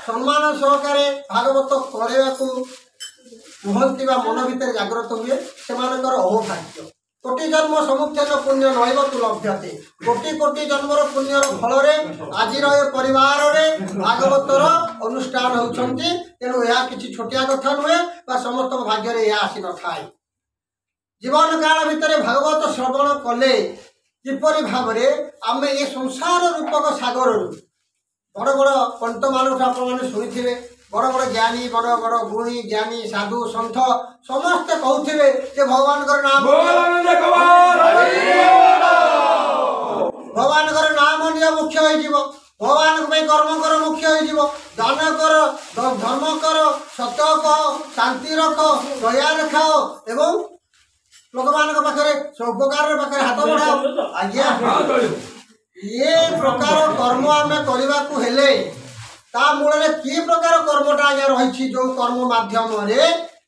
सम्मान सहकारे भागवत पढ़ाकू कहती मन भितर जागृत हुए से अहोभाग्य कोटि जन्म समुत्थन पुण्य नैव तु लभ्यते कोटि कोटि जन्मर पुण्यर फल आज परिवार भागवतर अनुष्ठान होती तेणु यह किसी छोटिया कथा नुहे समस्त भाग्य यह आसी न थाए जीवन काल भितर भागवत श्रवण कले किपरि भाव आम ये संसार रूपक सागर बड़ बड़ पंडित मान आप शुणी बड़ बड़ ज्ञानी बड़ बड़ गुणी ज्ञानी साधु सन्थ समस्ते कहते कि भगवान नाम भगवान नाम निज मुख्य हो भगवान कर्म कर मुख्य हो दान कर धर्म कर सत्य कह शांति रख दया रखाओ एवं लोक मान पाखे उपकार पाखे हाथ बढ़ाओ आज्ञा ये प्रकार कर्म आम करने को हेले ता मूल कि प्रकार कर्मटा आज्ञा रही जो कर्म माध्यम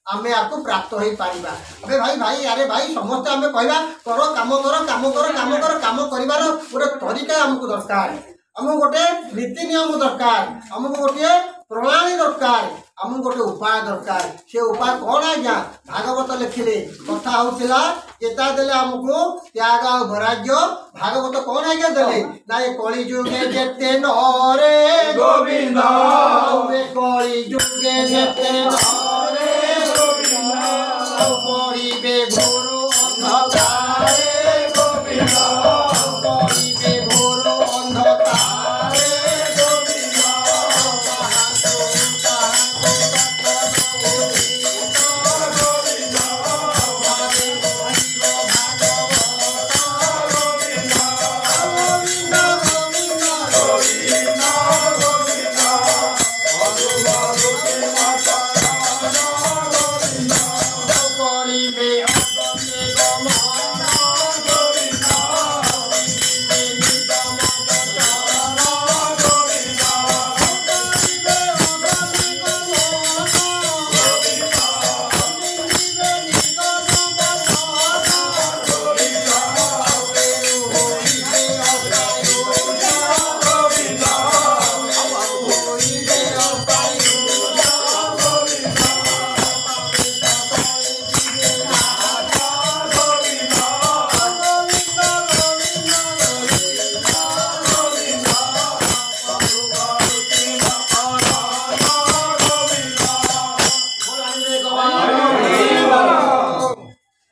आमे आपको प्राप्त हो पारिबा अबे भाई भाई अरे भाई समस्त आमे कहबा करो काम करो काम करो काम करो काम करिवार गोटे तरीका हमको दरकार हमको गोटे नीति नियम दरकार हमको गोटे प्रणाली दरकार हमको गोटे उपाय दरकार से उपाय कौन आज्ञा भागवत लिखिले कथा होतिला केता देले हमको त्याग और वैराग्य भागवत कौन आज्ञा देले ना ये कली जुगे जेते नरे गोविंद कली जुगे जेते नरे गोविंद पड़िबे घोर अंधकारे गोविंद पड़िबे घोर अंधकारे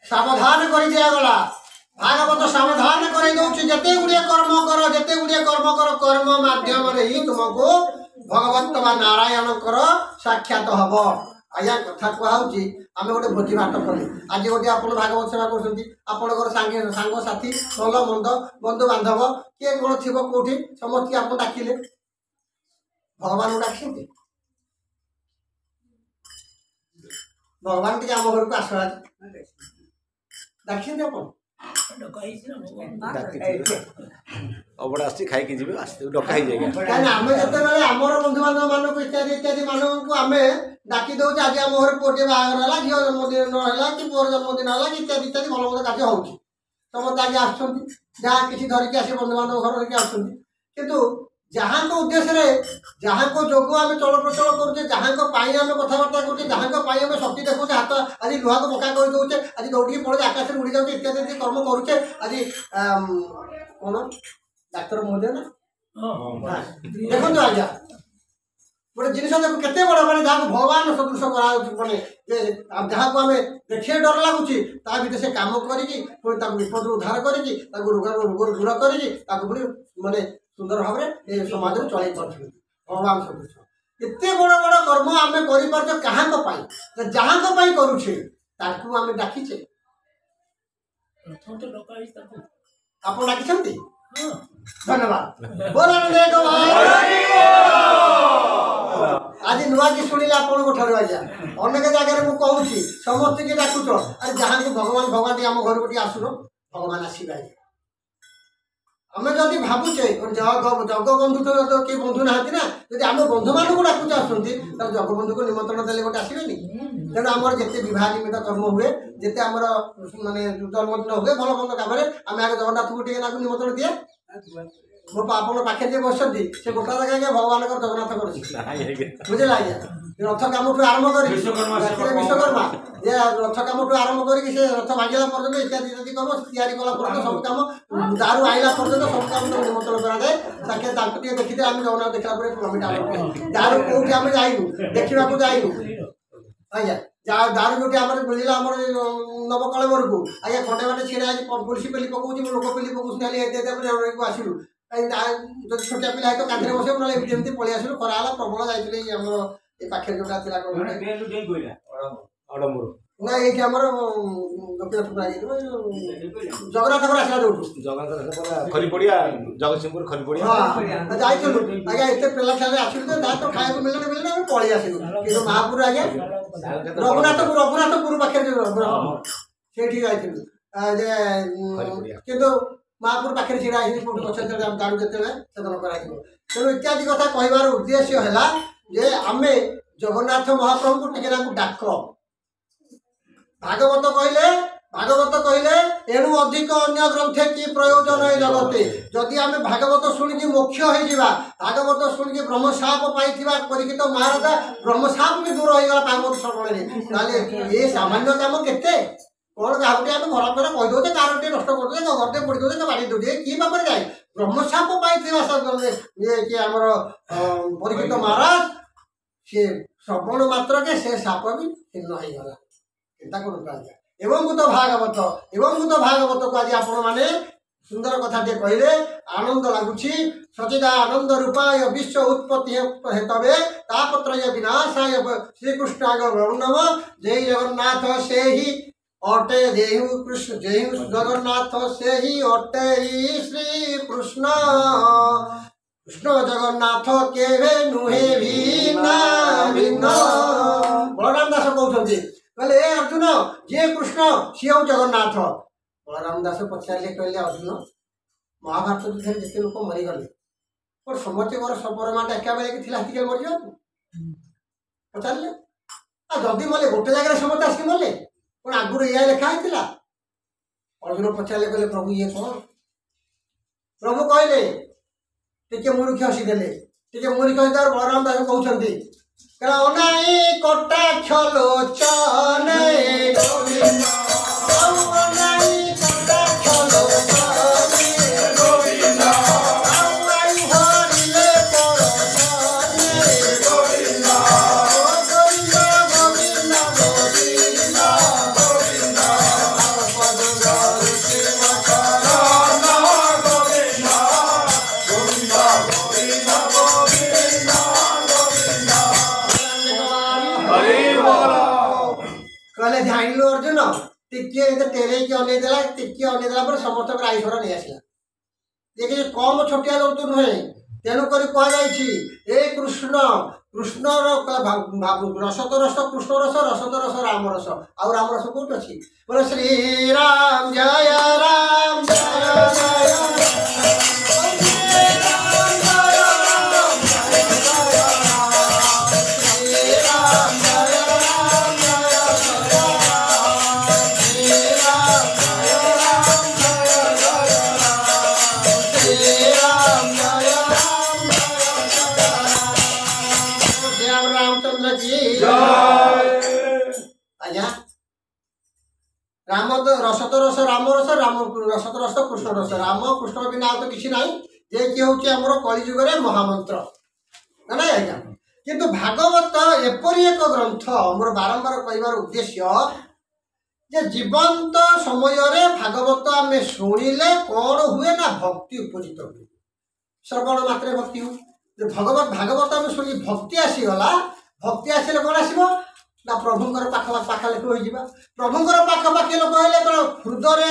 सावधान कर दिया गला भागवत सावधान कर जिते गुड़े कर्म कर जिते गुड़े कर्म कर कर्म माध्यम ही तुमको भगवत बा नारायण कर साक्षात हम आज्ञा कथा कहुची आम गोटे भोजी भात कले आज गोटे आप भागवत सेवा कर सांग साथी भल मंद बंधु बांधव किए कौन थी कौटी समस्त आप डाकिले भगवान को डाक भगवान टी आम घर को आसवा देखते अबड़ा आसी खाई कि जीवे आसी डका ही जाएगा काहे आम जते आमर बंधु बांधव मानक इत्यादि इत्यादि मानक को आमे डाकी दउछ आज आम घर पोटे बाहर होला झियो जन्मदिन होला कि पोर जन्मदिन होला कि इत्यादि इत्यादि भल भल कार्य होउछि समस्त आज आछंती जहाँ किसी धरिकी आसी बंधु बांधव घर धरिकी आछंती किंतु जहाँ को उद्देश्य जहाँ को जोग आम चल प्रचल करुचे जहाँ को आम कथबार्ता करुचे जहाँ को आम शक्ति देखुचे हाथ आज लुहा को पका कर दौचे आज दौड़ी पड़े आकाश उड़ी जाऊे इत्यादि कर्म करुचे आज कौन डाक्तर महोदय ना देखो आज्ञा गोटे जिन देख के बड़ मैंने जहाँ भगवान सदृश माने जहाँ को आम देखिए डर लगुच भर से कम कर विपद उद्धार करके रोग दूर कर माने सुंदर भाव में समाज में चल भगवान सदृश एत बड़ बड़ कर्म आम कर क्या जहाँ करुचे आम डाकीचे आप डाकी धन्यवाद आज नुआ कि शुणिले आपठार आज्ञा अनेक जगह मुझे कहूँ समस्त की डाकुच अरे जहाँ की भगवान भगवान आम घर को आसुन भगवान आसवे आम जदि भावुचे जग बंधु तो किए बंधु ना ना जब आम बंधु मान को डाकुचे आसती जगबंधु को निमंत्रण देले गोटे आसबेनि तेणु आमर जिते विवाह निमित्त कर्म हुए जिते आमर माने जन्मदिन हुए भल मंद कम आम आगे जगन्नाथ को निमंत्रण दिए मो आपण पाखे जे बसती से गोटा जगह आज्ञा भगवान जगन्नाथ कर बुझे आज्ञा रथ काम आरंभ कर विश्वकर्मा ये रथ काम आरंभ करके रथ भांगला पर्यटन इत्यादि इत्यादि कम तैयारी कला पर्यटन सब कम दारू आइला पर्यटन सब कम निमंत्रण करा जाए ताकि देखी आम जगन्नाथ देखला दारू कौटी आम जाइनु देखा जाइनु आज्ञा दारू जो आम मिलला आम नवकलेवर को आज्ञा खंडे बाटे छिड़ा पुलिस पेली पकाऊँ लोक पेली पकाऊँ आसलु छोटिया पिला है तो कांधे बस ना पलि आसलु खरा प्रबल जाइए आम ये पाखे जो ना ये गोपीनाथ जगन्नाथ आसला जो खरीपड़िया जगतसिंहपुर खरीपड़िया हाँ जाइलु आज्ञा एत पिला खेल आसलु तो खाया मिलने मिलने पलि आसलु कि महापुर आज्ञा रघुनाथपुर पाखे से महापुर पाखे छिड़ा गच दारू जो सेवन कर तेणु इत्यादि कथा कहबार उद्देश्य है जे आम जगन्नाथ महाप्रभु टिके डाक भागवत कहले एणु अधिक अन्य ग्रंथे कि प्रयोजन है जगते जदि आम भागवत शुणिकी मोक्ष हो भागवत शुणिकी ब्रह्मशाप पाई परीक्षित महाराजा ब्रह्मशाप भी दूर होगा भागवत श्रवण ये सामान्य काम केते कौन क्या आम घर घर कहीदे कार टे नष्ट करदे घर पड़ी दे बाड़ी दे कि बाप जाए ब्रह्मशाप पाई कि आमर परीक्षित महाराज सी श्रवण मात्र के से साप भी छिन्न होगा चिंता कर एवं तो भागवत को आज आपण मैंने सुंदर कथा टे कहले आनंद लगुच सचिदानंद रूपाय विश्व उत्पत्ति हेतवे तापत्रय विनाशाय श्रीकृष्णाय नम जय जगन्नाथ से ही अटे देहु कृष्ण जयु जगन्नाथ से ही अटे श्री कृष्ण कृष्ण जगन्नाथ केवे नुहे भिन्ना भिन्न बलराम दास कहते कहले अर्जुन जे कृष्ण सी हूँ जगन्नाथ बलराम दास पचारे कहले अर्जुन महाभारत युद्ध जिते लोक मरीगले और समस्ते परमाटा एका बेले कि मरीजा पचारे जदि मले गोटे जगह समस्त आसिक मले कौन आगुरी या लिखाई अर्जुन पचारे कहले प्रभु ये कौन प्रभु कहले टे मूर्ख हसीदेले टे मूर्ख हसीदार बलराम दास कहते अनाई कटाक्ष लोचन गोविंद अनाई कटाक्ष लोचन गोविंद अनाई हरिले परसने गोविंद गोविंद गोविंद गोविंद गोविंद पद गरुति मकरन गोविंद गोविंद गोविंद गोविंद कहले जाणिलु अर्जुन टिके टेरे की अनेदेला टिके अनेदेला पर समस्त आईश्वर नहीं आसला देखिए कम छोटिया जंतु नुहे तेणुक कहुई ए कृष्ण कृष्ण रसत रस कृष्ण रस रसत रस राम रस आउ राम रस कौट अच्छी बोले श्री राम जय राम जय जय राम तो रसत रस राम रस राम रसत रस कृष्ण रस राम कृष्ण बिना तो किसी ना जे कि हूँ आमर कलिजुग महामंत्र ना आज्ञा किंतु भागवत एपरी एक ग्रंथ मोर बारंबार कहबार उद्देश्य जे जीवंत समय भागवत आम शुणिले कौन हुए ना भक्ति उपजित हुए श्रवण मात्र भक्ति हो भगवत भागवत आम शुणी भक्ति आसीगला भक्ति आसले कौन आसो ना प्रभुंर पाखापाखी हो प्रभुंर पाखापाखी लोक है हृदय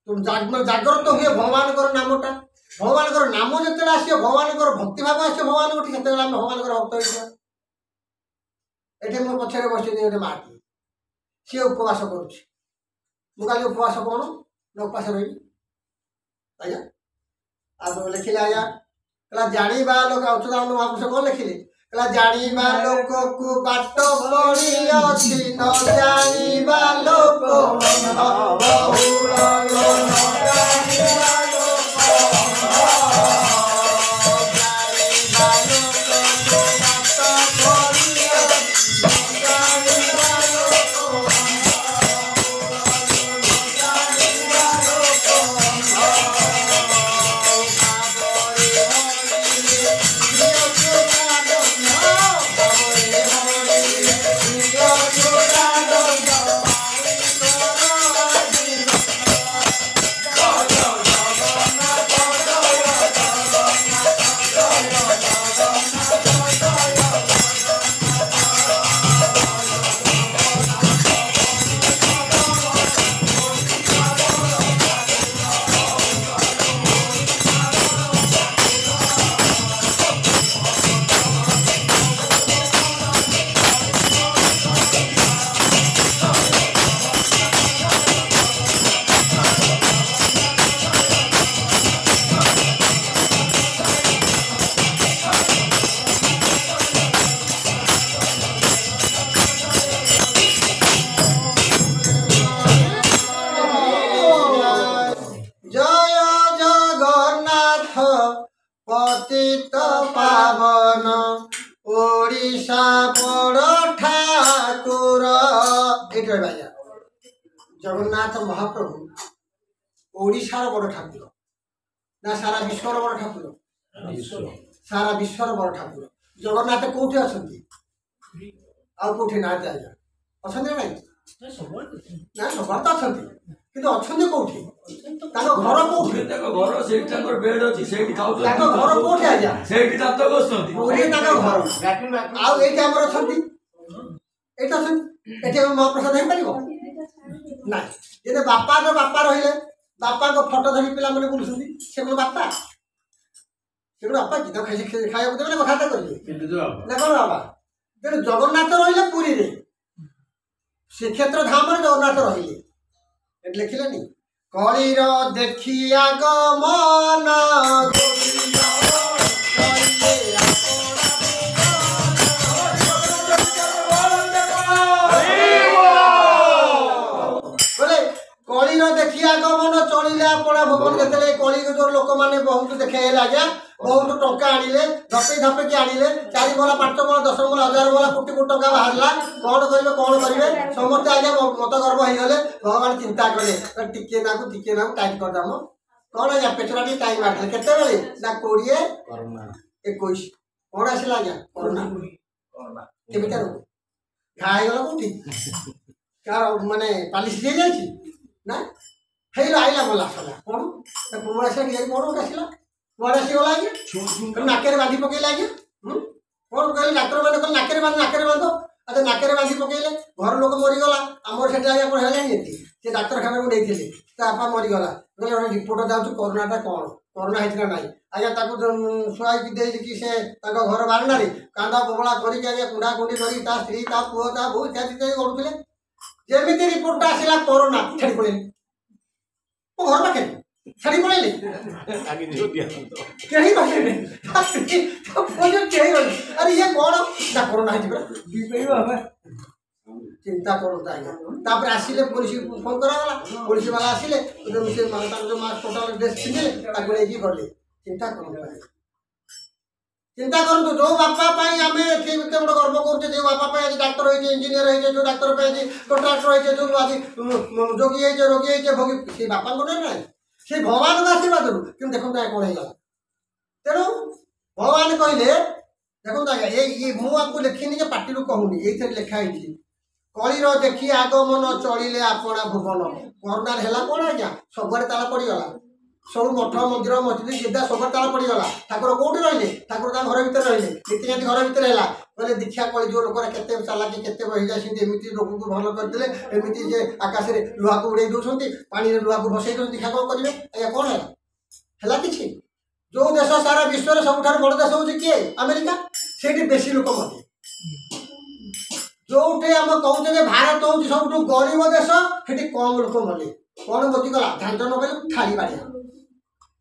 जागृत हुए भगवान नामटा भगवान नाम जो आस भगवान भक्तिभाव आस भगवान को से भगवान भक्त हो मो पछे बस गोटे माटी सी उपवास करुँच उपवास कौन ना उपवास रही आज्ञा आप लिखिले आज्ञा कहला जाना लोक अच्युतानंद महापुरुष कौन लिखिले कहला जानिबा लोक को बाट पड़ी अछि न जानिबा लोक बहुल न जानिबा लोक ओडिशा बड़ ठाकुर ये भाई जगन्नाथ महाप्रभु ओडिशार बड़ ठाकुर ना सारा विश्वर बड़ ठाकुर सारा विश्वर बड़ ठाकुर जगन्नाथ कौटी अच्छा कौटी ना अच्छा ना सब तो अच्छा कि अच्छा कौटी घर कौटी बेड अच्छी घर कौटी आज्ञा पुरी घर आउ ये महाप्रसाद हो पार ना ये बापा रही बापा को फटो धरी पिला मैंने बुलूँ से बापा से बापा कि तो खाया देवे ना कथा करेंगे ना कौन बाबा तेणु जगन्नाथ रही पुरी रे श्रीक्षेत्र धाम जगन्नाथ रही लिखिले कलिर देखिया गमन कलिर देखिया गमन चलिले अपना भुवन जेते कली युगर लोक मैंने बहुत देखे आज्ञा बहुत टंका आनिले धपे धपेकी आनिले 4 बला 5 बला 10 बला 1000 बला कोटी कोटी टंका बाहरला कौन करेंगे समस्ते आज्ञा मत गर्व हो गले भगवान चिंता कले टिके ना टाइट करदम कौन आज्ञा पेटरा टी टाइम मारले केते बेले ना 20 कोरोना 21 कौन आसिला आज्ञा कोरोना केमिता रोग घाई गला कोठी कार माने पालिस जे जाई ना हेलो आइला बोला सला कौन कुमड़ा से के कौन आसिला कुआड़े से गला आज्ञा नाकेरे बांधी पकेला आज्ञा कौन कहले डाक्टर माने कहले नाकेरे बांधो अच्छा नाकेरे बांधी पकेले घर लोक मरीगला आमर से आज्ञा कोन हेला नहीं से डाक्तरखाना को नहीं आपा मरीगला कहले रिपोर्ट दाऊ कोरोनाटा कौन कोरोना है ना आज्ञा शुआई दे कि से घर बारंडा कांदा बबला करी कुंडा कुंडी करी स्त्री पुओ बो इत्यादि करुले जमी रिपोर्ट आसला कोरोना छाड़ी पड़े मो घर पाखे छाड़ी पड़े कहीं अरे ये कौन ना कोरोना है चिंता करता आसिले पुलिस फोन कराला पुलिस वाला आसिले टोटाल ड्रेस पिंधे गले चिंता कर चिंता करूँ जो बापा आम एत गोटे गर्व करुचे जो बापा आज डाक्तर हो इंजीनियर हो जो डाक्तर आज कॉन्ट्राक्टर हो जो आज जोगी है रोगी है भोगी से बापा को ना से भगवान का आशीर्वाद कि देखो कौन होगा तेणु भगवान कहले देखो आज्ञा ये मुझे लिखिनी पार्टी कहूनी ये लिखाई कलिर देखी आगमन चलिले आपणा भुवन कोरोना है कौन आज्ञा सबुआड़े ताला पड़गला सब मठ मंदिर मस्जिद जिदा सब ताला पड़गला ठाकुर कौटी रही ठाकुर घर भितर रही नीतिकांति घर भितर है कहले दीक्षा कली जो लोक के चालाकी के एमती रोग को भल करते एमती जे आकाश में लुहा को उड़े दौरान पानी लुहा को भसई दौरान दीक्षा कौन करेंगे आज्ञा कौन है कि जो देश सारा विश्व सब बड़ देश हूँ किए अमेरिका से बेसी लोक मरे जो आम कहते भारत हूँ सब गरीब देश से कम लोक मरे कौन गति गला धान न कले थाली बाड़िया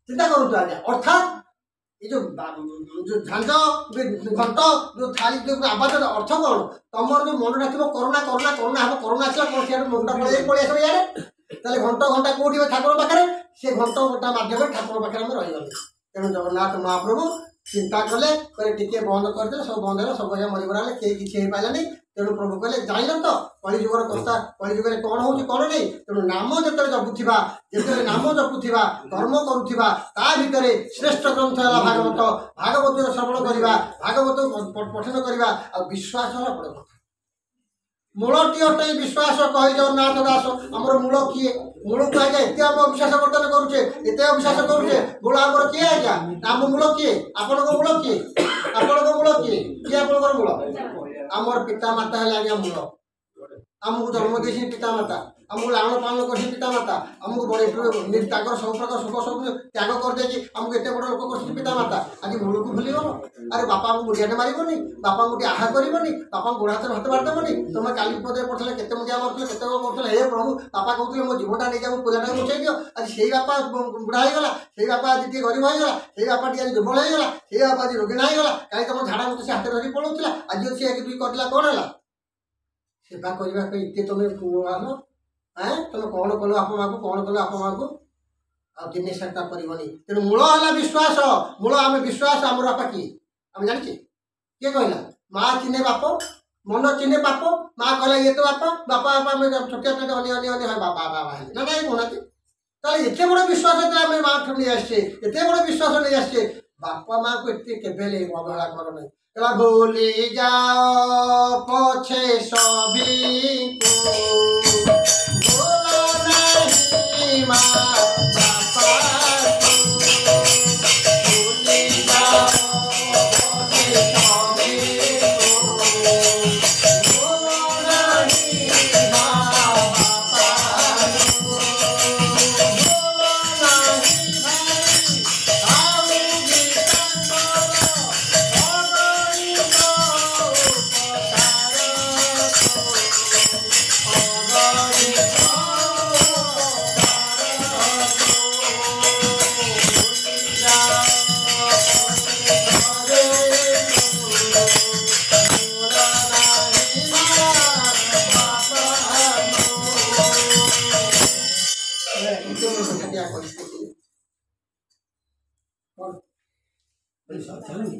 चिंता करूँ आज्ञा अर्थात ये जो झांझ घंट जो थाली जो आवाज अर्थ कौन तुम जो मन रखिए कोरोना कोरोना कोरोना हम कोरोना आसला कौन सियाड़ मुंडा पड़े आस इे घंट घंटा कौटी ठाकुर पाखे से घंट घंटा मध्यम ठाकुर पाखे आम रही तेणु जगन्नाथ महाप्रभु चिंता कले टे बंद करदे सब बंद है सब मरीगला किए किसी हो पारानी तेणु प्रभु कहले जान तो कलिजुगर कथा कलिजुगर कौन हो कौन नहीं तेणु नाम जो जपुवा जो नाम जपुवा कर्म करुवा ता भितर श्रेष्ठ ग्रंथ है भागवत भागवत श्रवण करवा भागवत पठन करवा आ विश्वास है बड़ कथा मूलटी अटे विश्वास कही जगन्नाथ दास आमर मूल किए मूल को आज्ञा एत आम अविश्वास बर्तन करुचे एत अविश्वास करुचे मूल आमर किए आज्ञा आम मूल किए आपण मूल किए आपण मूल किए आपण मूल आमर पिता माता है आज्ञा मूल आमको जन्म दे पिता माता आमको लालन पालन कर पिता माता आमको बड़े सब प्रकार सुख सब त्याग करदे आमको एत बड़ लोक कर पिता माता आज मूल को भूली गल अरे बापा को मुड़िया मारबनी बापा को आहा करनी बापा गोड़ हाथ भात मारदेवनी तुम काली पदे पड़े के मुझे मारते के करते हे प्रभु बापा कहते मो जीवटा नहीं जाओ पिलाटा बचाई दियो आज से बापा बुढ़ा होगा से बापा आज टे गरीब होगा से बापा टे आज दुर्बल होगा से बापा आज रोगी होगा कहीं तुम झाड़ा मत से हाथ धरी पड़ोला आज सी एक दुई करला कौन है सेवा करने इतने तुम तुम कौन कल आप माँ को कौन कल आप माँ को आने सेटा करनी तेणु मूल है विश्वास मूल आम विश्वास आम बापा किए आम जाने किए कहला माँ चिन्हे बाप मन चिन्हे बाप माँ कहला ये तो बाप बापा बापा में छोटिया पेट अनी अनी अनी हाँ बापा बाबा ना ना कहना ताले एते बड़ विश्वास आम माँ ठू नहीं आसचे एते बड़ विश्वास नहीं आसचे बापा माँ को एते केबे अवहेला कर नहीं कहला भूली जाओ पछे सभी को भूलो नहीं माँ बापा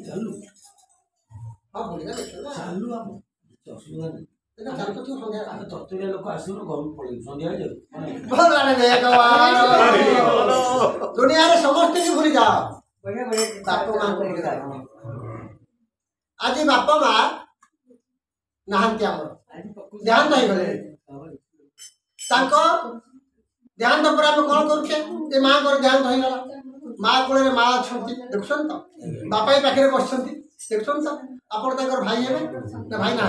चालू हाँ बोलिए देखो ना चालू आप असुविधा नहीं देखो चालू तो क्यों संध्या आगे तत्वरिया लोक आसो घर पड़े संध्या भगवान भगवान दुनिया रे समस्त की भूली जाओ बापा माँ को भूली जाओ आज बापा माँ नहांती आमर ध्यान नहीं गले तांको ध्यान तो पूरा कौन करुचे ये माँ को ध्यान धई गला माँ कोले रे माँ अछंती देखछन तो बापा ही पाखरे बसछंती देखछन तो आपण ताकर भाई हेबे ना भाई ना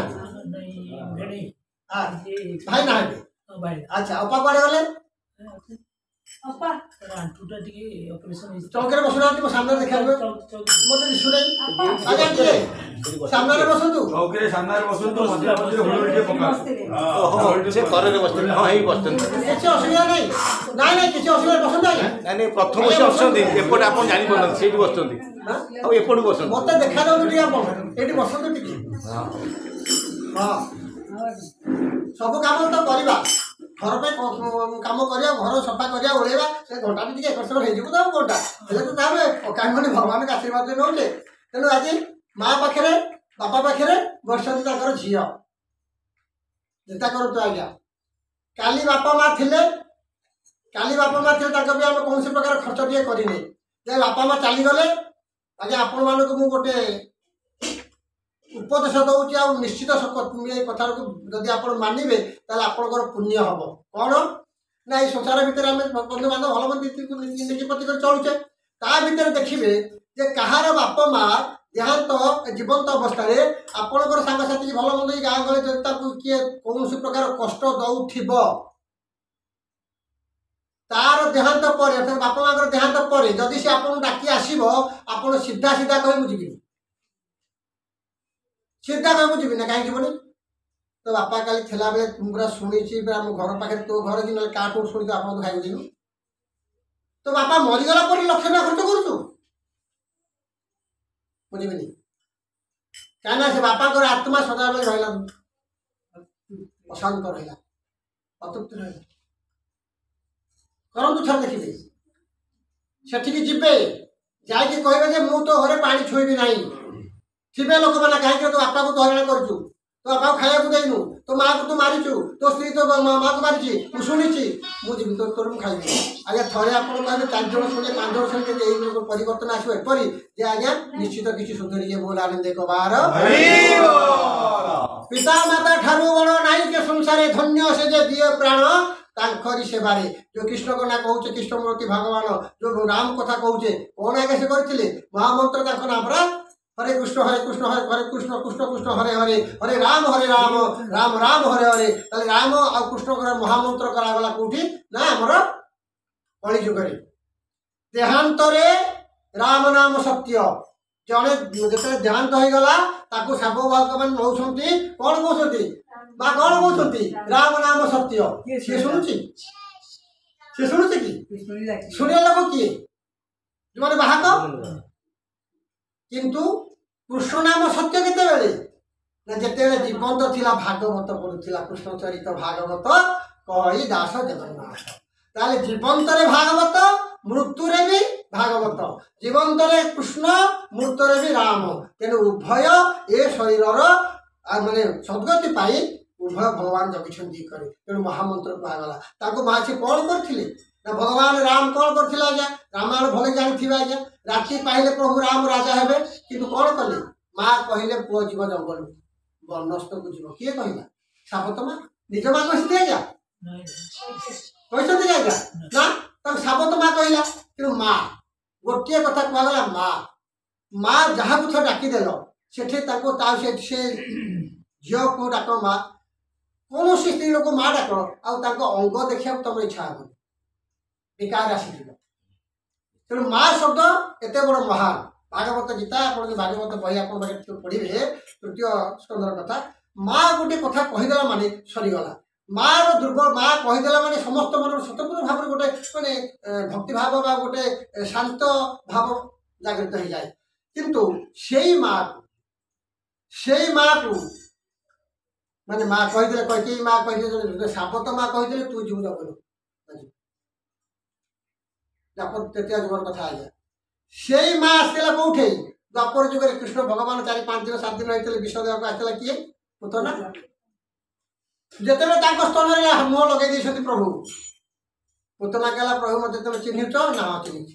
हां भाई ना हेबे अच्छा अपा कोड़े गले अपा आंटूटा टिके ऑपरेशन चौके बसुनाती मो सामने देखा मते सुनै आजा के सामने रे बसंतु चौके सामने बसंतु मध्य मध्य हुलुलटे पका ओहो से करे बसते हाँ ही बसते किसी असुविधा नहीं नहीं नहीं किसी असुविधा बसंत आज्ञा नहीं प्रथम से बसते एपटे आप जानी पारन से बसते और एपटे बसते मते देखा जाउ टिके आपण एटी बसंत टिके हां सब काम तो करबा घर पे काम करिया घर सफा करिया ओळेबा से घंटा टिके एकसर हे जिवो तो घंटा हेले तो ताबे काहे माने भगवान का आशीर्वाद नउचे तेनु आज माँ पाखरे बापा पाखरे बसंत ताकर झिया चिंता करो तो आज्ञा काली बापा माँ थिले ताको भी आम कौन प्रकार खर्च टे करें जे बापा माँ चली गले आज आपण मानक मु गोटे उपदेश दौची आ निश्चित कथा को जदि आप मानवे ताले आपणकर पुण्य हम कौन ना ये संसार भितर आम बंधु बांधव भल मंदी प्रति चलुचे ता भितर देखिए जे कहार बापा माँ देहांत जीवंत अवस्था आपणकर सांगसाथी भल मंद गाँ गले जब किए कौन प्रकार कष्ट दौथिब तार देहांत पर बापा माँ देहांत पर जदि से आपको डाकी आसब आप सीधा सीधा कह मुझे सीधा कह मुझे ना कहीं जीवन तो बापा काली थेला बेले पूरा शुणी घर पाखे तो घर कि ना क्या शुणी आप खाई देनु तो बापा मरीगला पर लक्ष ना खर्च करुचु बुझेनि कहीं से बापा आत्मा सदा बेले रहा अशांत रहा अतृप्त रहा करंतु छाड़ देखिए सेठिकी जीवे जाकि कहे मु तो घरे पानी छुईबी ना थे लोक मैंने कहीं तो बापा को तो हरण करूँ तो बापा को खाया देनु तो माँ को तो मारिचु तो स्त्री तो माँ को मारी मुझे शुणी मुझे तो तोर खाइबी आज्ञा थे आप कहे 4 जन शुणे 5 जन शुणे परिवर्तन आसो एपरी जे आज्ञा निश्चित किसी सुधरी बोल आनंद कबार पिता माता ठारू बड़ नाई के संसारे धन्य से जे दिए प्राण तांकरी सेवारे जो कृष्ण को ना कहूचे कृष्णमूर्ति भगवान जो राम कथा कहूचे कौन आगे से करथिले महामंत्र तांको नाम परा हरे कृष्ण हरे कृष्ण कृष्ण कृष्ण हरे हरे हरे राम राम राम हरे हरे ताले राम आ कृष्ण को महामंत्र करागला कोठी ना हमर कली जुगरे देहांतरे राम नाम सत्य जड़े जो देहांत हो गला ताको साबो भाग मान नौछंती कौन कहउछंती बा कौन कहउछंती राम नाम सत्य से शुणुची कि शुणिया लोक किए जो माने बाहक किंतु कृष्ण नाम सत्य केते बेले ना जेते जीवंत थिला भागवत पढ़ुला कृष्ण चरित भागवत कही दास जगन्नाथ ताले जीवंतरे भागवत मृत्युरे भी भागवत जीवंतरे कृष्ण मृत्युरे भी राम तेणु उभय ए शरीर माने सद्गति पाई उभय भगवान जगिछंती करे तेणु महामंत्र कहगला ताको माछे कौन करथिले ना भगवान राम कौन करथिले आज्ञा रामायण भले जानिथिबा आज्ञा राति पाइले प्रभु राम राजा हेबे किंतु कौन कले माँ कहले पुओ जीव जंगल बनस्त को जीव किए कहला सापत माँ निज माँ कहते आज्ञा कहते आज्ञा ना तब सापत माँ कहला कि माँ गोटे कथा कहगला माँ माँ जहाँ कुछ डाकिदेल सेठे ताको ता से झील को डाक माँ कौन स्त्री लोक माँ डाक अंग देखा तुम इच्छा हो विकार आसी तेणु माँ शब्द एत बड़ महान भागवत गीता आप भागवत बही आप पढ़े तृतीय स्कंदर कथा माँ गोटे कथा कहीदेला माने सरीगला माँ दुर्बल माँ कहीदेला माने समस्त मन स्वतंत्र भाव गोटे माने भक्ति भाव बा गोटे शांत भाव जागृत हो जाए किंतु से माँ को माने माँ कहीदे कही माँ कही सापत माँ कहीदे तू जीव जगल तृतीय जुगर कथा आज्ञा से माँ आसला कौटे द्वापर जुगे कृष्ण भगवान 4-5 दिन 7 दिन रही विष देवा आसला किए पुतना जिते स्तन मुह लगे प्रभु पुतना कहला प्रभु मत तुम चिन्हिच ना हाँ चिन्ह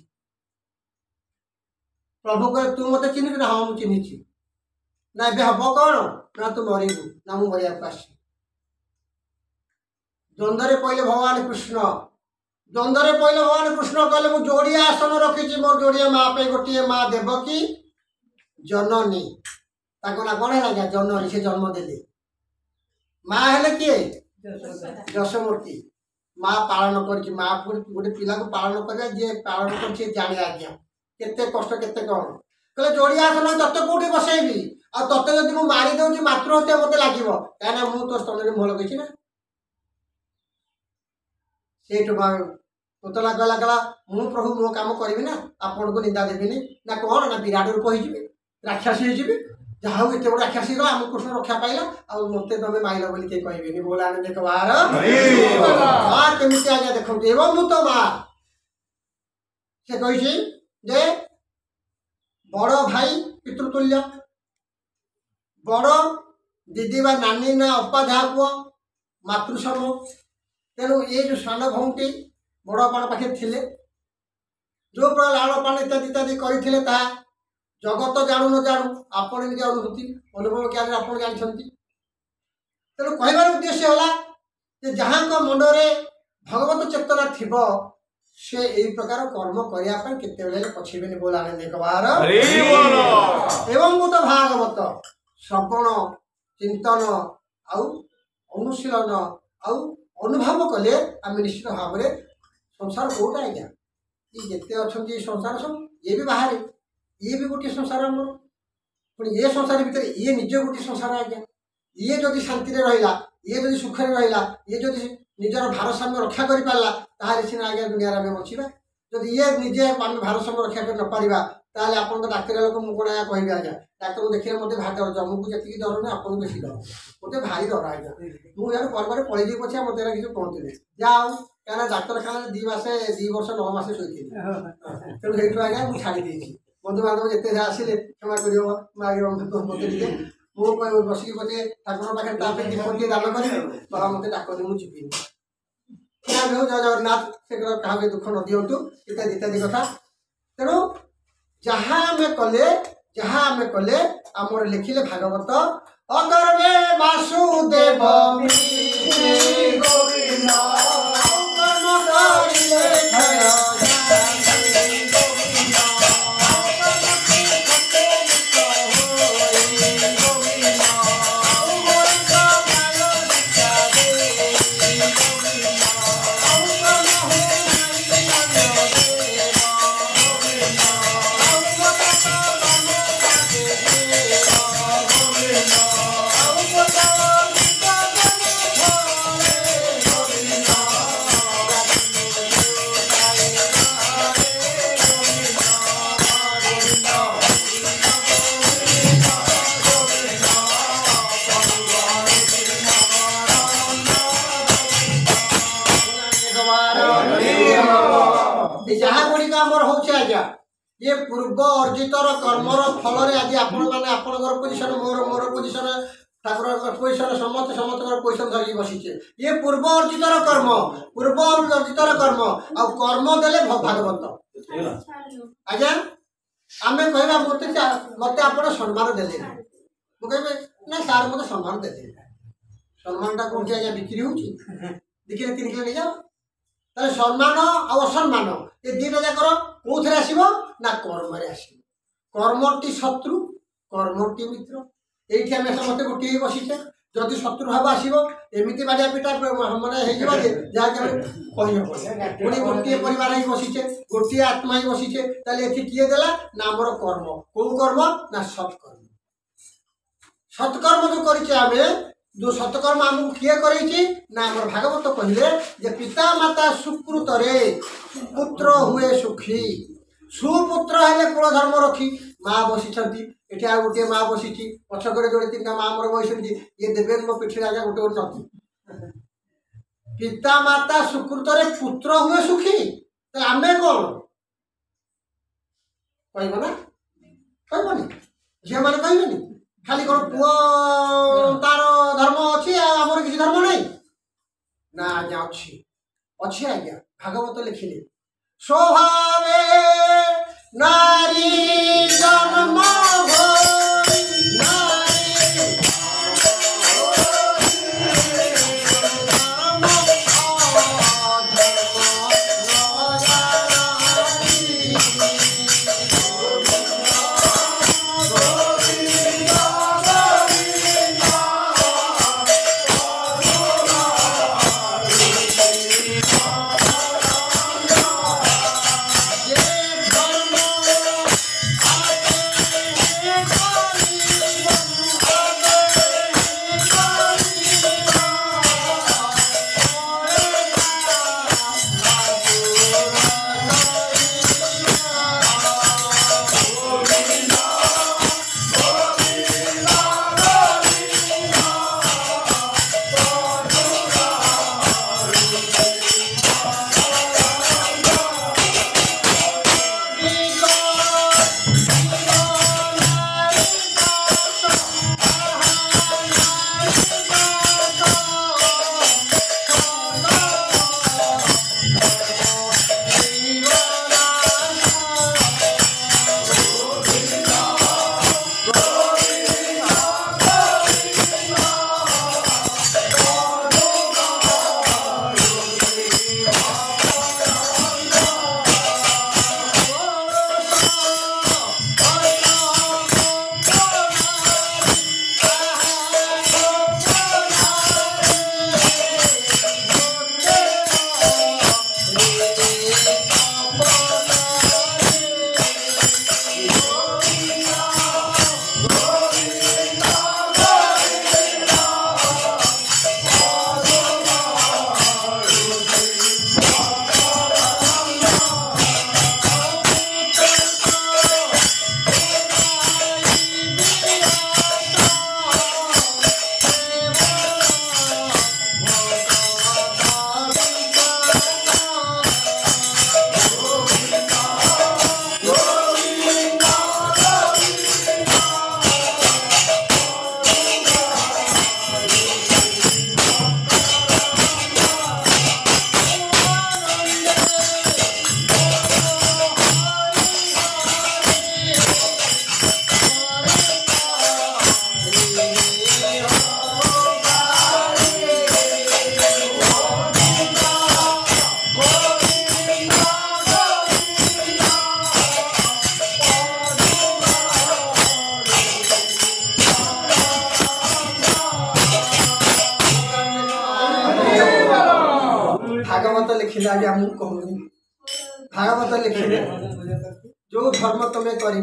प्रभु कहे तू मत चिन्ह ना हाँ मुझे चिन्ही ना ए हम कौन ना तू मरबू ना मुझे मरिया आस द्वंद्व पहले भगवान कृष्ण द्वंद्व पहले भगवान कृष्ण कहले मु जोड़िया आसन रखी मोर जोड़िया माँ पे गोटे माँ देवकी जननी ताको ना कौन है जननी से जन्म देले माँ हेले किए यशमूर्ति माँ पालन कर माँ गोटे पिला को पालन कर जी पालन कर जाने आज्ञा केते कष्ट केते कौन कहले जोड़िया आसन तत्ते कौटी बसैबी आ तत्ते जदि मु मारी दउची मातृहत्या मते लागिव काना मु तो स्तन रे मोह लगैछि ना सेठ पुतला कहला कहला मु प्रभु मो काम करी ना आपन को निंदा देविनी ना कौन ना विराट रूप हो राक्षसी हो जहाँ हूँ एत बड़ राक्षसी गला आम कृष्ण रक्षा पाइला आ मत तुम माइल बोली किए कहबेनि बोला देख बाहर माँ केमी आज्ञा देखो एवं मु तो माँ से कही जे बड़ भाई पितृतुल्य बड़ दीदी बा नानी ना अपा जहाँ पुओ मातृसम तेणु ये जो सान भौंटी बड़ बाण पाखे थिले जो प्रकार लाड़ पाण इत्यादि इत्यादि करथिले ता जगत जानू न जानू आपण निज अनुभूति अनुभव ज्ञान आपण जानछंती तेणु कहबार उद्देश्य होला जे जहाँ को मुंडरे भगवत चेतना थिबो से एई प्रकार कर्म करिया पर केते बेले पछिबेनि बोला आनंद एक बार हरि बोल एवं मुत भागवत श्रवण चिंतन आउ अनुशीलन आउ अनुभव कले आम निश्चित भाव में संसार कौटा आज्ञा ये जिते अच्छा संसार सब ये भी बाहर ये भी गोटे संसार आम पुणी ये संसार भितर ये निज गोटे संसार आज्ञा ये जदि शांति रहा ये जदि सुख रहा ये जदि निजर भारसाम्य रक्षा कर पारा ताहले सीना आज्ञा दुनिया आम बचा जदि ये निजे आम भारसाम्य रक्षा कर नपारा ताहले आप डाक्तर लोक मुझे कह आज्ञा डाक्तर को देखिए मत भारी डर जमको जी डर ना आपको बेसी डर मत भारी डर आज्ञा मुझे पर पलि पछा मत किसी कहते जाओ क्या डाक्तखाना 2 मास 2 वर्ष 9 मास शोथी तेणु से आज्ञा मुझे छाड़ी बंधु बांधव जिते आसिले क्षमा कर मत टे मुझे बसिक पचे ठाकुर पाखे दीपटी दान करी बाबा मत डाकनी मुझे जीवी जय जगन्नाथ से क्या दुख न दिंतु इत्यादि इत्यादि कथा तेणु जहाँ आम कले आमर लिखिले भागवत अकर्मे वासुदेव ये पूर्व अर्जितर कर्मर फल आज आपण मैंने आपणकर पोजिशन मोर पोजिशन ठाकुर पोजिशन समस्त पोजिशन धरिकी बसीचे ये पूर्व अर्जितर कर्म पूर्व अर्जितर कर्म आ कर्म देले भागवत आज्ञा आम कहवा मत आप सम्मान देते मुझे ना सार मत सम्मान देते सम्मान टा कौन आज्ञा बिक्री होकिले 3 किलो नहीं जाओ ताले सम्मान आ असम्मान ये दुईटा जाकर कौन आसो ना कर्म कर्मटी शत्रु कर्मटी मित्र ये आम समस्त गोटे बसीचे जदि शत्रु भाव आसो एमती बाड़िया पिटा मैंने जहाँकि पुणी गोटे परिवार ही बसीचे गोटे आत्मा ही बसीचे ताले किए देला ना आमर कर्म कौ कर्म ना सत्कर्म सत्कर्म जो करे जो सत्कर्म आमको किए करे ना आम भागवत कहले जे पिता माता सुकृत रे पुत्र हुए सुखी सुपुत्र हेले कुल धर्म रखी माँ बसी ये आ गोटे माँ बसी पछक जोड़े 3टा माँ मोर बसी ये देवे मो पिठी आगे गोटे गोटे नदी पिता माता सुकृत रे पुत्र हुए सुखी आम कौन कह ना कहबनी झील मैंने कहबेनि खाली कौन पुओ तार धर्म अच्छी आमर किसी धर्म नहीं ना आज्ञा अच्छी आज्ञा भागवत लिखिले स्वभावे नारी जन्म भागवत लिखिले आज आम कहूनी भागवत लिखिले जो धर्म तुम कर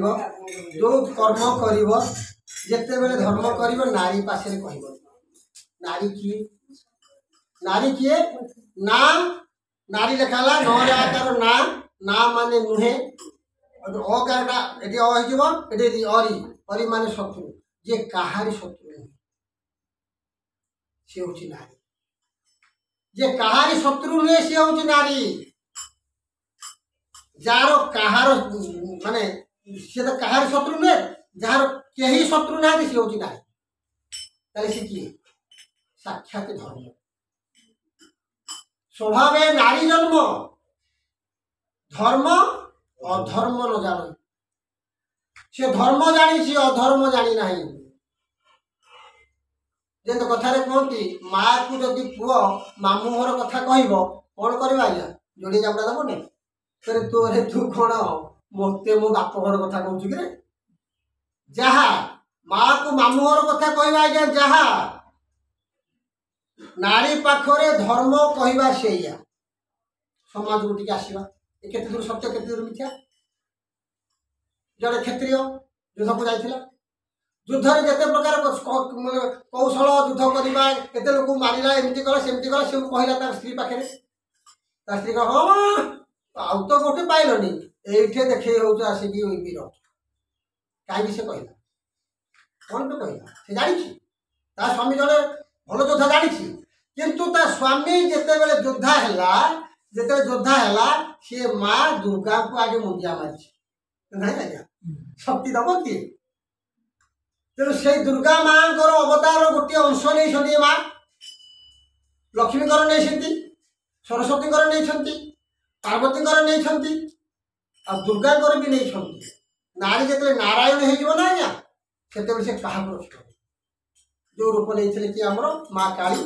जो कर्म कर जिते बेले धर्म कर नारी पाखे कह नारी किए ना नारी लिखाला नकार ना ना माने नुहे अकारटा ये अरी अरी माने शत्रु जे कहारी शत्रु नहीं सी हूँ नारी जे कहारी शत्रु नुहे सी हूँ नारी जार कहार माने से तो कहार शत्रु नुहे जार केही शत्रु ना सी हूँ ना ताले सी किए साक्षात धर्म स्वभाव नारी जन्म धर्म अधर्म न जान से धर्म जानी अधर्म जानी ना जे तो कथारे कहती माँ को जदि पुओ मामू घर कथा कह कौन कर आज्ञा जोड़ी चापड़ा दबनी तेरे तोरे तू कौन मत मो बाप घर कथा कहूँ कि जहा माँ को मामू घर कथा कह आज्ञा जहा नारी पाखरे धर्म कहवा से समाज को टी आसवा केते दूर सत्य केते दूर मिथ्या जड़े क्षत्रिय युद्ध को जाइथिला युद्ध रे जते प्रकार कौशल युद्ध करवा केते लोक मारिला एमती कला सेमती कला से कहला तार स्त्री पाखे ता स्त्री कह आउ तो गोटे पाइलनी एठे देखे हो आसिकी वीर कहीं से कहला कौन पे कहला से जानी ता स्वामी जड़े भल योद्धा जानी किंतु ता स्वामी जिते बेले योद्धा है जिते योद्धा है सी माँ दुर्गा को आगे मुंडिया मारी नहीं आज्ञा शक्ति दब किए तेणु से दुर्गा माँ अवतार गोटे अंश नहीं माँ लक्ष्मीकर नहीं सरस्वतीकर नहीं पार्वतीकर नहीं आ दुर्गाकर भी नहीं नारी जिते नारायण हो आज्ञा से क्या जो रूप नहीं कि आमर माँ काली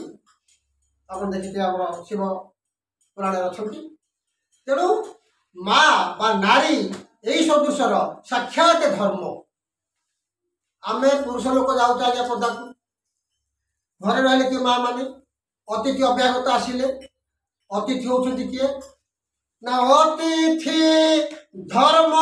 आप देखिए आम शिव पुराण अच्छा तेणु माँ बा नारी यही सदृशर साक्षात धर्म आमे पुरुष लोक जाऊँ आज्ञा पदा को घरे रही किए माँ मैंने अतिथि अभ्यागत आसिले अतिथि होती किए ना अतिथि धर्म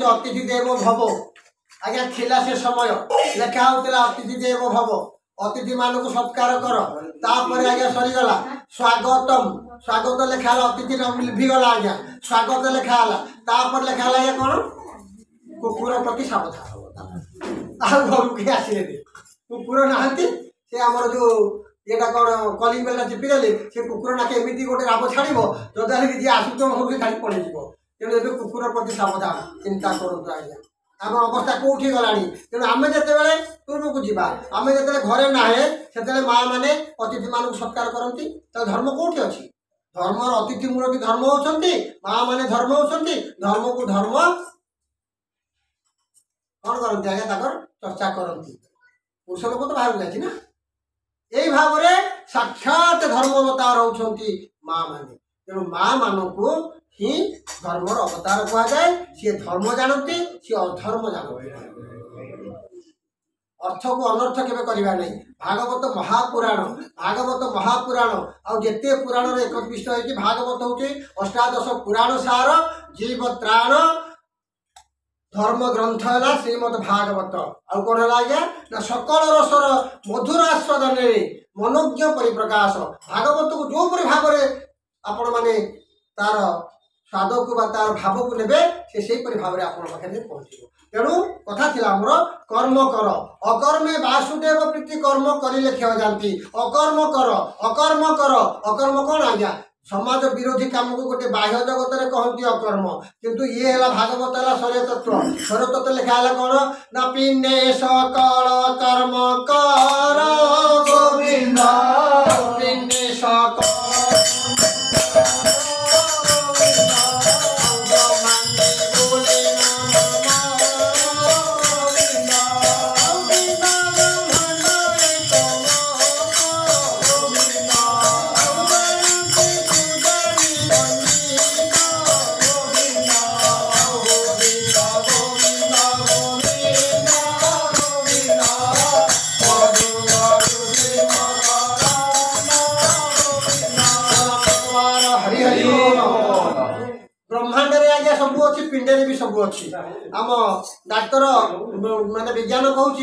अतिथि देव भव आज्ञा थिला से समय लेखा होता अतिथि देव भव अतिथि मान को सत्कार कर तापर आज्ञा सरीगला स्वागतम स्वागत लेखा अतिथि लिभिगला आज्ञा स्वागत लेखा तापर लेखा आज्ञा कौन कुकुर प्रति सावधान घर के आसिले कुकुर नहांती से आमर जो ये कौन कलिंग बेलटा चिपिदेले से कुकुर नाके एमती गोटे राब छाड़ जद्वारा कि जी आसुच घर छाड़ी पड़े तेणु ए कुकुर प्रति सावधान चिंता करूँ आज्ञा आम अवस्था कौटी गला तेणु आम जिते पूर्व को जावा आम जो घरे ना से माँ मैंने अतिथि मान सत्कार करती धर्म कौटी अच्छी धर्म अतिथि मूर्ति धर्म होती माँ मैंने धर्म होती धर्म को धर्म कौन करती आज्ञा चर्चा करती पुरुष लोक तो बाहर जाती ना यही भाव में साक्षात धर्म अवतार होती माँ मैंने तेणु माँ मान को ही धर्म अवतार कह जाए सी धर्म जानती सी अधर्म जानती अर्थ को अनर्थ केवे करवा नहीं भागवत महापुराण आउ जेते पुराण एक विषय है भागवत हूँ अष्टादश पुराण सार जीव त्राण धर्म ग्रंथ है श्रीमद भागवत आउ कौन है आज्ञा ना सकल रसर मधुर आस्वादन मनोज्ञ परिप्रकाश भागवत को जो भाव में आपण मैंने तार स्वाद को तार भाव को ने से भाव में आप पहुँच तेणु कथा थी आमर कर्म कर अकर्मे वासुदेव प्रीति कर्म करें क्षय जाती अकर्म कर अकर्म कौन आज्ञा समाज विरोधी काम को गोटे बाह्य जगत में कहती अकर्म किंतु ये है भागवत है शौर्य तत्व लिखा है कौन ना पिने सकल कर्म कर गोविंद पिने सकल ब्रह्मांड रे आज्ञा सब अच्छी पिंड भी सब अच्छी आम डाक्तर माने विज्ञान कहूँ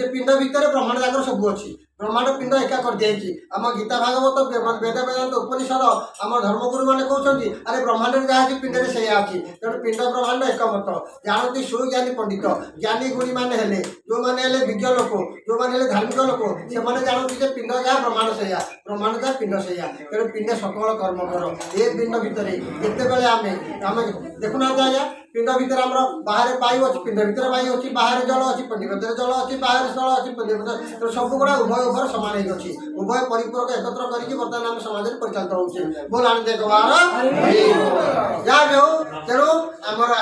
पिंड भितर ब्रह्मांड जाकर सब अच्छी ब्रह्मांड पिंड एका कर दिया आम गीता भागवत वेद वेदांत उपनिषद आम धर्मगुरु मैंने कहते अरे ब्रह्मांड जहाँ पिंड से अच्छी तेणु पिंड ब्रह्मांड एकमत जानती सुज्ञानी पंडित ज्ञानी गुणी मैंने हेले जो मैंने विज्ञ लोक जो मैंने धार्मिक लोक से जानते पिंड जहाँ ब्रह्मांड से ब्रह्मांड जहाँ पिंड से तेणु पिंड सकल कर्म कर ये पिंड भितर जिते आम देखुना आज्ञा पिंड भितर आम बाहर वायु अच्छी पिंड भितर वायु अच्छी बाहर जल अच्छी पिंड भितर जल अच्छी बाहर स्थल अच्छी पिंड भितर सब गुड़ा उभय उभय सामान होगी उभय परिपूरक एकत्र करके बर्तमान आम समाज में परिचालित होचे बोल आनंद कुमार जहाँ भी हो तेणु आमर